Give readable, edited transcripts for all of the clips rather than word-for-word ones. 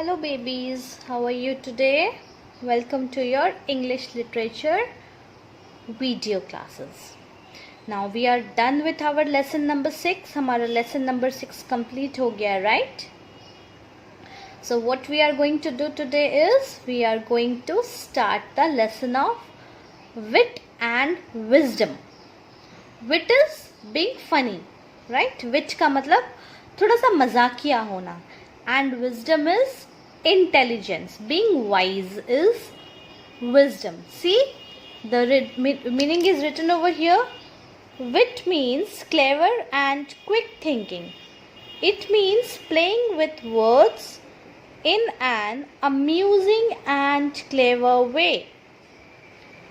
Hello babies, how are you today? Welcome to your English literature video classes. Now we are done with our lesson number 6. हमारा lesson number 6 complete हो गया, right? So what we are going to do today is we are going to start the lesson of wit and wisdom. Wit is being funny, right? Wit का मतलब थोड़ा सा मजाकिया होना. And wisdom is intelligence. Being wise is wisdom. See, the meaning is written over here. Wit means clever and quick thinking. It means playing with words in an amusing and clever way.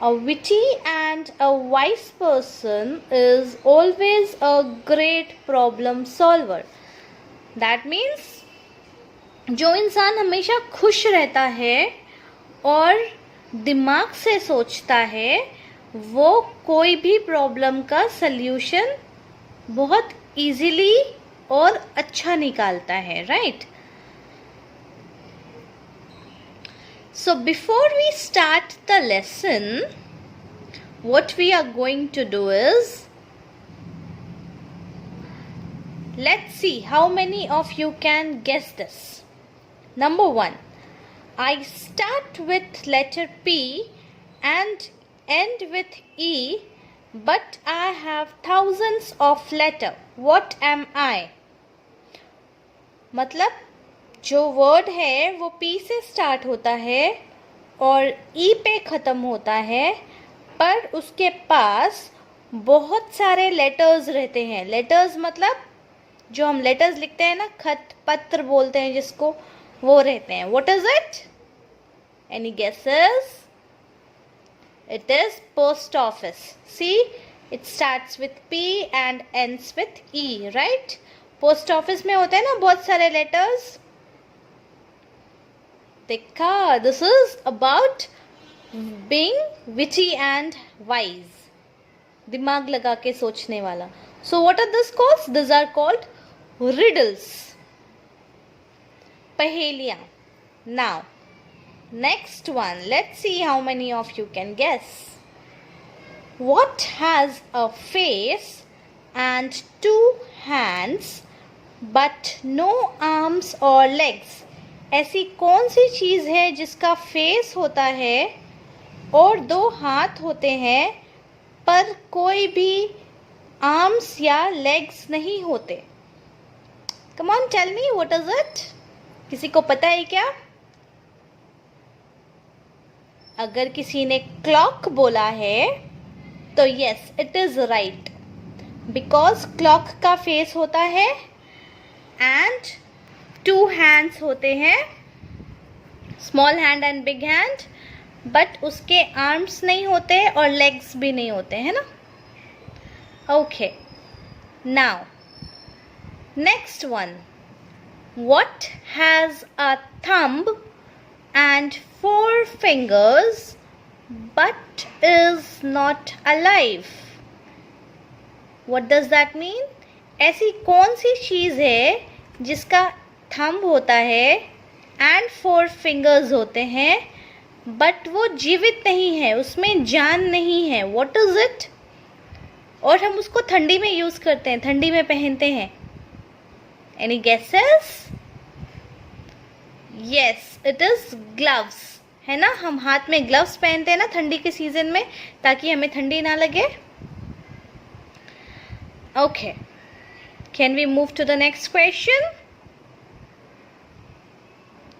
A witty and a wise person is always a great problem solver. That means जो इंसान हमेशा खुश रहता है और दिमाग से सोचता है वो कोई भी प्रॉब्लम का सल्यूशन बहुत इजीली और अच्छा निकालता है, right? So before we start the lesson what we are going to do is let's see how many of you can guess this. Number 1, I start with letter P and end with E, but I have thousands of letters. What am I? मतलब जो word है वो P से start होता है और E पे ख़त्म होता है, पर उसके पास बहुत सारे लेटर्स रहते हैं. लेटर्स मतलब जो हम लेटर्स लिखते हैं ना, खत पत्र बोलते हैं जिसको, वो रहते हैं. What is it? Any guesses? It is post office. See, it starts with P and ends with E, right? Post office में होते हैं ना बहुत सारे letters. देखा, this is about being witty and wise. दिमाग लगा के सोचने वाला. So what are these called? These are called riddles. पहेलियाँ. Now, next one. Let's see how many of you can guess. What has a face and 2 hands but no arms or legs? ऐसी कौन सी चीज़ है जिसका face होता है और 2 हाथ होते हैं पर कोई भी आर्म्स या लेग्स नहीं होते? Come on, tell me, what is it? किसी को पता है क्या? अगर किसी ने क्लॉक बोला है तो yes, it is right, because clock का फेस होता है एंड 2 हैंड्स होते हैं, small hand and big hand, but उसके आर्म्स नहीं होते और लेग्स भी नहीं होते, है ना? Okay, now next one. What has a thumb and 4 fingers but is not alive? What does that mean? ऐसी कौन सी चीज़ है जिसका थंब होता है and 4 fingers होते हैं बट वो जीवित नहीं है, उसमें जान नहीं है? What is it? और हम उसको ठंडी में यूज़ करते हैं, ठंडी में पहनते हैं. Any guesses? Yes, it is gloves. है ना, हम हाथ में ग्लव्स पहनते हैं ना ठंडी के सीजन में, ताकि हमें ठंडी ना लगे. Okay, can we move to the next question?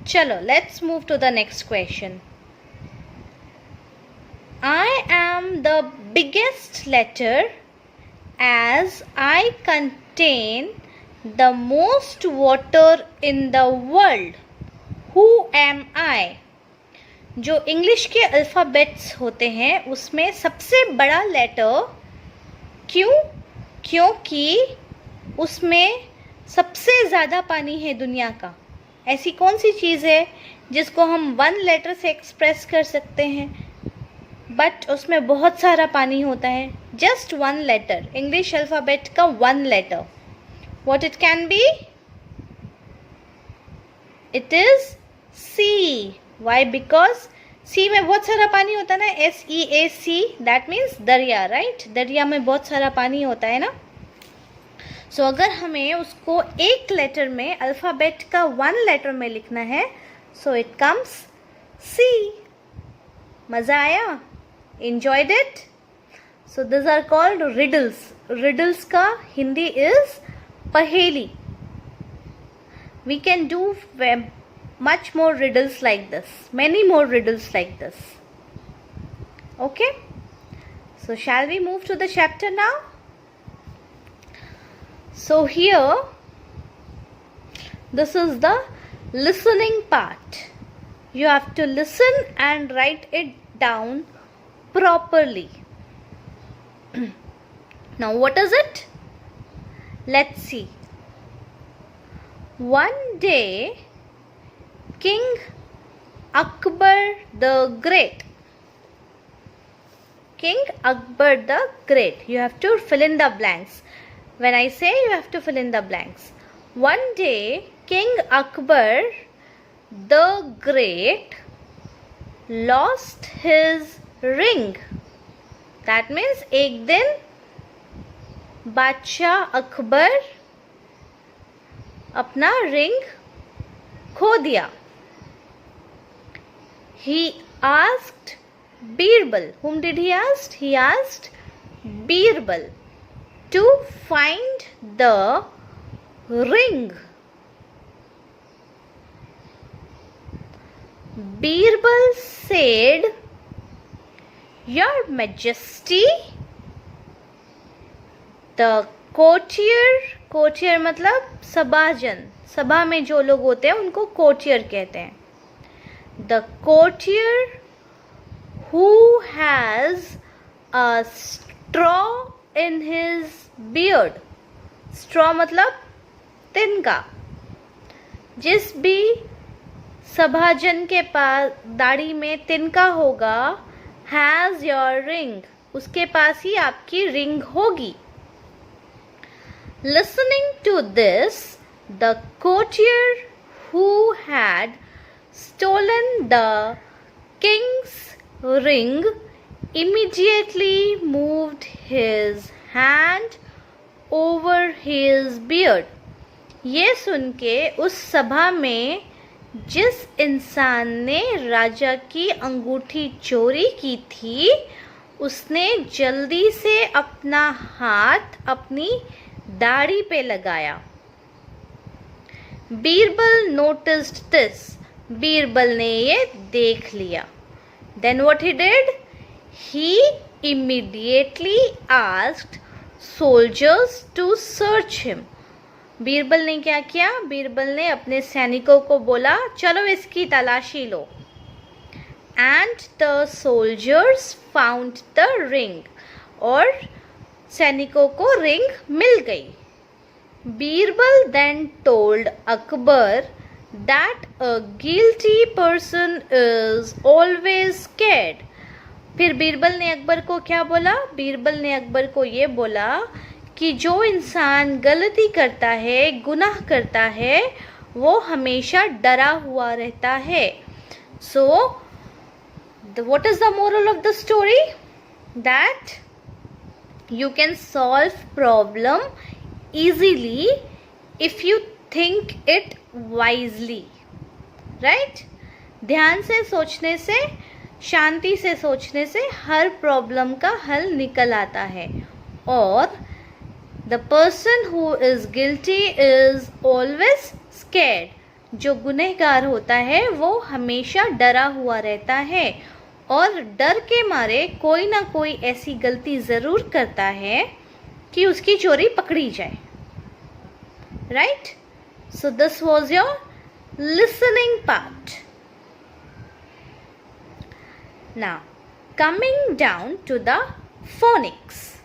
चलो, let's move to the next question. I am the biggest letter as I contain the most water in the world. Who am I? जो English के alphabets होते हैं उसमें सबसे बड़ा letter. क्यों? क्योंकि उसमें सबसे ज़्यादा पानी है दुनिया का. ऐसी कौन सी चीज़ है जिसको हम 1 लेटर से एक्सप्रेस कर सकते हैं बट उसमें बहुत सारा पानी होता है? जस्ट 1 लेटर, इंग्लिश अल्फ़ाबेट का 1 letter. What it can be? It is sea. Why? Because sea में बहुत सारा पानी होता है ना, SEAC, that means दरिया, right? दरिया में बहुत सारा पानी होता है ना. So अगर हमें उसको एक लेटर में, अल्फ़ाबेट का 1 लेटर में लिखना है, so it comes C. मज़ा आया? Enjoyed it? So these are called riddles. Riddles का हिंदी is पहेली. We can do much more riddles like this, many more riddles like this. Okay? So shall we move to the chapter now? So here, this is the listening part. You have to listen and write it down properly. Now what is it? Let's see. One day, King Akbar the Great. King Akbar the Great. You have to fill in the blanks. When I say, you have to fill in the blanks. One day, King Akbar the Great lost his ring. That means एक दिन बादशाह अकबर अपना ring खो दिया. He asked Birbal. Whom did he ask? He asked Birbal to find the ring. Birbal said, Your Majesty, the courtier मतलब सभाजन, सभा में जो लोग होते हैं उनको courtier कहते हैं. The courtier who has a straw in his beard. Straw मतलब तिनका. जिस भी सभाजन के पास दाढ़ी में तिनका होगा, has your ring, उसके पास ही आपकी रिंग होगी. Listening to this, the courtier who had stolen the king's ring immediately moved his hand over his beard. ये सुन के उस सभा में जिस इंसान ने राजा की अंगूठी चोरी की थी, उसने जल्दी से अपना हाथ अपनी दाढ़ी पे लगाया. Birbal noticed this. बीरबल ने ये देख लिया. Then what he did? He immediately asked soldiers to search him. Birbal ने क्या किया? बीरबल ने अपने सैनिकों को बोला, चलो इसकी तलाशी लो. And the soldiers found the ring. और सैनिकों को रिंग मिल गई. Birbal then told Akbar that a guilty person is always scared. फिर बीरबल ने अकबर को क्या बोला? बीरबल ने अकबर को ये बोला कि जो इंसान गलती करता है, गुनाह करता है, वो हमेशा डरा हुआ रहता है. So, what is the moral of the story? That you can solve problem easily if you think it wisely. Right? ध्यान से सोचने से, शांति से सोचने से हर प्रॉब्लम का हल निकल आता है. और the person who is guilty is always scared. जो गुनहगार होता है वो हमेशा डरा हुआ रहता है और डर के मारे कोई ना कोई ऐसी गलती ज़रूर करता है कि उसकी चोरी पकड़ी जाए. Right? So this was your listening part. Now, coming down to the phonics.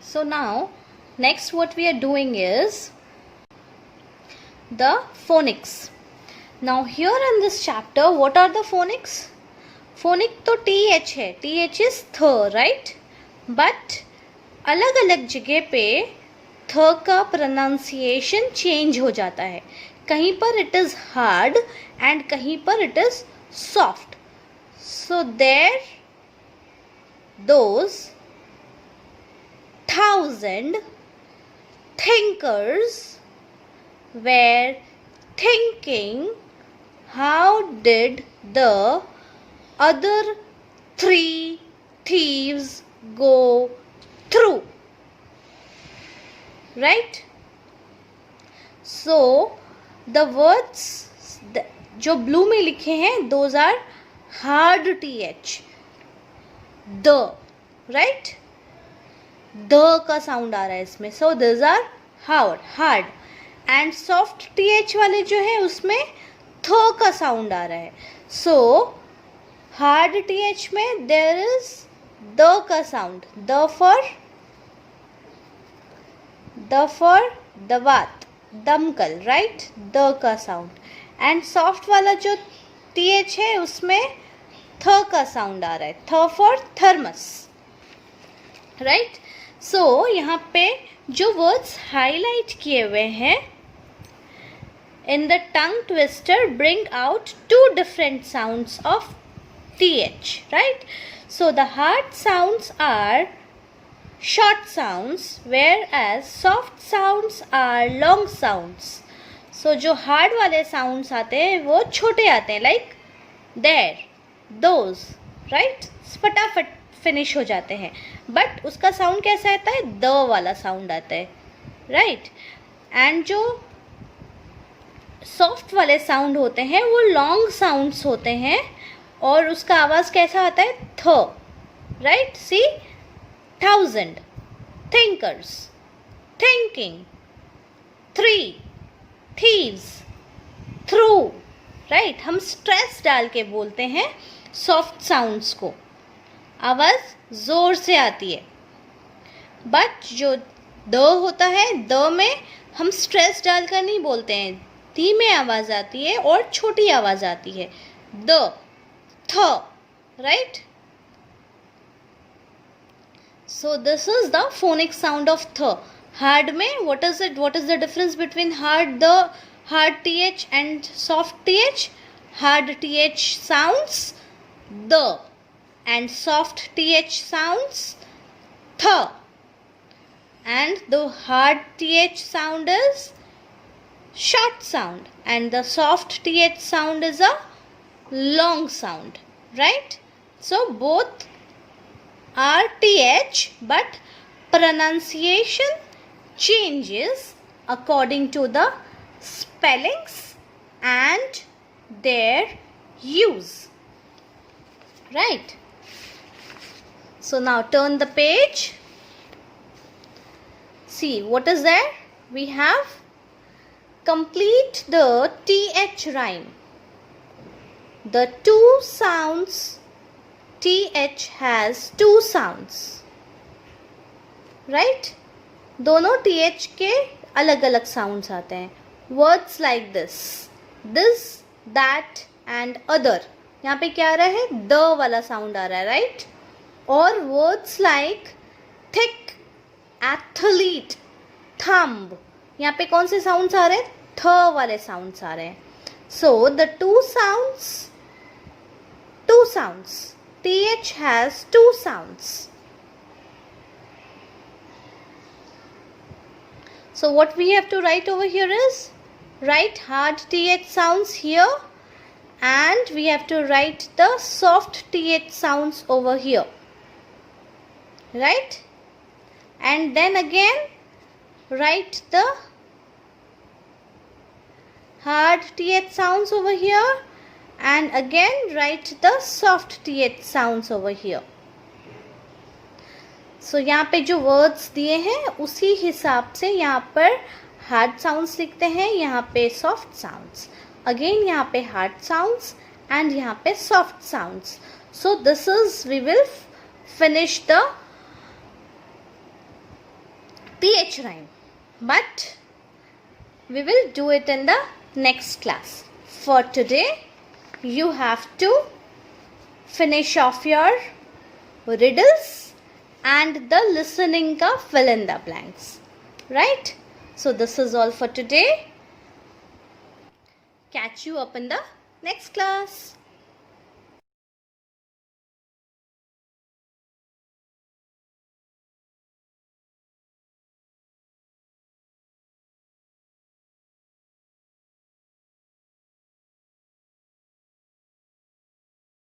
So now, next what we are doing is the phonics. Now here in this chapter, what are the phonics? Phonic तो TH है. TH is th, right? But अलग अलग जगह पे थ का pronunciation change हो जाता है. कहीं पर it is hard and कहीं पर it is soft. So there those 1,000 thinkers were thinking, how did the other 3 thieves go through? Right? So the words जो ब्लू में लिखे हैं those are hard th, the, right? The का sound आ रहा है इसमें, सो these are hard. And soft th वाले जो है उसमें थ का साउंड आ रहा है. सो हार्ड th में देयर इज द का साउंड, द फॉर दवात, दमकल, राइट, द का साउंड. एंड सॉफ्ट वाला जो th है उसमें थ का साउंड आ रहा है, थ फॉर थर्मस, राइट. सो यहाँ पे जो वर्ड्स हाईलाइट किए हुए हैं, in the tongue twister bring out 2 different sounds of th, right? So the hard sounds are short sounds whereas soft sounds are long sounds. So जो hard वाले sounds आते हैं वो छोटे आते हैं, like there, those, right? फटाफट finish हो जाते हैं. बट उसका साउंड कैसा आता है, द वाला साउंड आता है, राइट. एंड जो सॉफ्ट वाले साउंड होते हैं वो लॉन्ग साउंड्स होते हैं और उसका आवाज कैसा आता है, थ, राइट. सी 1,000 thinkers, thinking, 3 thieves, through, right. हम स्ट्रेस डाल के बोलते हैं सॉफ्ट साउंड्स को, आवाज जोर से आती है. बट जो द होता है, द में हम स्ट्रेस डालकर नहीं बोलते हैं, धीमे आवाज आती है और छोटी आवाज आती है, द, थ, right. So this is the phonic sound of थ. हार्ड में what is the difference between hard th and soft th? Hard th sounds the and soft th sounds th, and the hard th sound is short sound and the soft th sound is a long sound, right? So both are th but pronunciation changes according to the spellings and their use, right? So now turn the page. See what is there? We have complete the th rhyme. The 2 sounds, th has 2 sounds, right? दोनों th के अलग अलग sounds आते हैं. Words like this, that and other. यहाँ पे क्या आ रहा है, द वाला sound आ रहा है, right? और words like thick, athlete, thumb, यहाँ पे कौन से sounds आ रहे हैं, थ वाले sounds आ रहे हैं. So the two sounds, th has 2 sounds. So what we have to write over here is, write hard th sounds here and we have to write the soft th sounds over here, right? And then again write the hard th sounds over here and again write the soft th sounds over here. So यहाँ पे जो words दिए हैं उसी हिसाब से यहाँ पर hard sounds लिखते हैं, यहाँ पे soft sounds, again यहाँ पे hard sounds and यहाँ पे soft sounds. So this is, we will finish the th rhyme, but we will do it in the next class. For today you have to finish off your riddles and the listening ka fill in the blanks, right? So this is all for today. catch you up in the next class.